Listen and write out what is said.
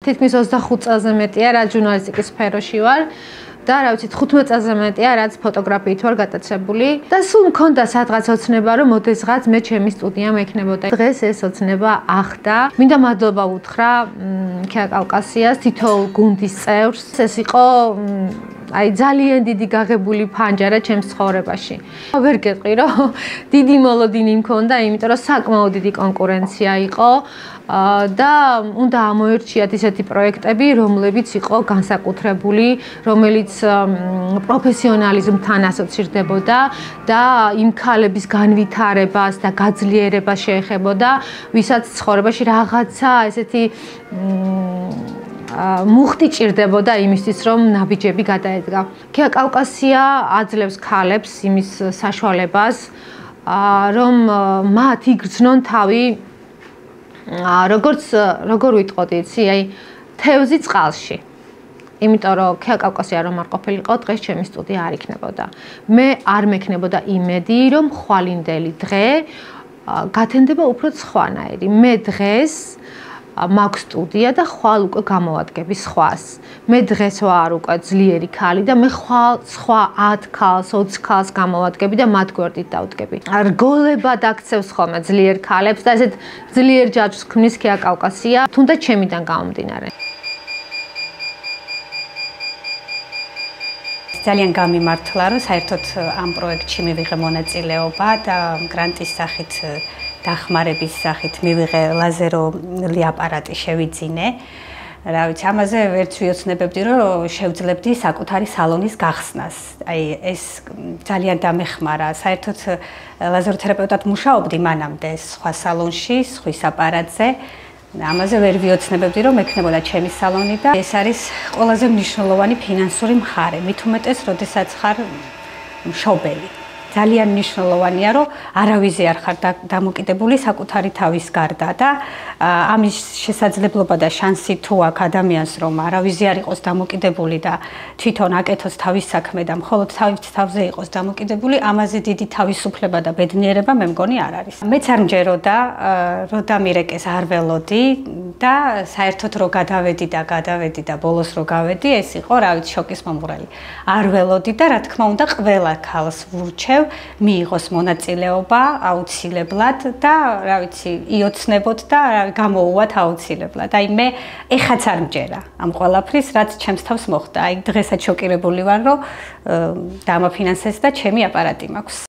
თითქმის 25 წელზე მეტია, რაც ჟურნალისტიკის სფეროში ვარ. და რა ვიცი 15 წელზე მეტია რაც ფოტოგრაფიით ვარ გატაცებული და სულ მქონდა სადღაც ოცნება რომ მოდესღაც მე ჩემი სტუდია მექნებოდა დღეს ეს ოცნება ახდა მინდა მადლობა უთხრა ქია კავკასიას თითოეულ გუნდის წევრს ეს იყო აი ძალიან დიდი გაღებული ფანჯარა ჩემს ცხოვრებაში ვერ გეტყვი რომ დიდი მოლოდინი მქონდა იმიტომ რომ საკმაოდ დიდი კონკურენცია იყო და უნდა ამოერჩიათ ისეთი პროექტები, რომლებიც იყო განსაკუთრებული, რომელიც პროფესიონალიზმთან ასოცირდებოდა და იმ ქალების განვითარებას და გაძლიერებას შეეხებოდა, ვისაც ცხოვრებაში რაღაცა ესეთი მუხტი ჭირდებოდა იმისთვის, რომ ნაბიჯები გადაედგა. ქია კავკასია აძლევს ქალებს იმის საშუალებას, რომ მათ იგრძნონ თავი როგორ ვიტყოდი, იცი, აი თევზი წყალში. იმიტომ რომ ქია კავკასია რომ არ ყოფილიყო, დღეს ჩემი სტუდია არ იქნებოდა. მე არ მექნებოდა იმედი, რომ ხვალინდელი დღე გათენდება უფრო სხვანაირი. მე დღეს მაქვს სტუდია და ხვალ უკვე გამოვადგები სხვას. მე დღეს ვარ უკვე ძლიერი ქალი და მე ხვალ სხვა 10 ქალს, 20 ქალს გამოვადგები და მათ გვერდით დავდგები. რგოლებად აქცევს ხოლმე ძლიერ ქალებს და ესეთ ძლიერ ჯაჭვს ქმნის ქია კავკასია, თუნდაც ჩემიდან გამომდინარე. ძალიან გამიმართლა, რომ საერთოდ ამ პროექტში მივიღე მონაწილეობა და გრანტის სახით დახმარების სახით მივიღე ლაზერული აპარატი შევიძინე. რა ვიცი, ამაზე ვერც ვიოცნებებდი, რომ შევძლებდი საკუთარი სალონის გახსნას. აი ეს ძალიან დამეხმარა. საერთოდ ლაზეროთერაპევტად მუშაობდი მანამდე სხვა სალონში, სხვის აპარატზე. ამაზე ვერ ვიოცნებებდი, რომ ექნებოდა ჩემი სალონი და ეს არის ყველაზე მნიშვნელოვანი ფინანსური მხარე. მით უმეტეს, როდესაც ხარ მშობელი. ძალიან მნიშვნელოვანია, რომ არავიზე არ ხარ დამოკიდებული საკუთარი თავის გარდა და ამის შესაძლებლობა და შანსი თუ აქვს ადამიანს, რომ არავიზე არ იყოს დამოკიდებული და თვითონ აკეთოს თავის საქმე და მხოლოდ თავის თავზე იყოს დამოკიდებული, ამაზე დიდი თავისუფლება და ბედნიერება მე მგონი არ არის. მეც არ მჯეროდა, რომ დამირეკეს არ ველოდი და საერთოდ რო გადავედი და ბოლოს რო გავედი, ეს იყო რა ვიცი შოკის მომღრალი. არ ველოდი და რა თქმა უნდა ყველა ქალს ვურჩევ მიიღოს მონაწილეობა აუცილებლად და რა ვიცი იოცნებოთ და გამოუვათ აუცილებლად. აი მე ეხაც არ მჯერა ამ ყველაფრის, რაც ჩემს თავს მოხდა. აი დღესაც შოკირებული ვარ, რომ დამაფინანსეს და ჩემი აპარატი მაქვს.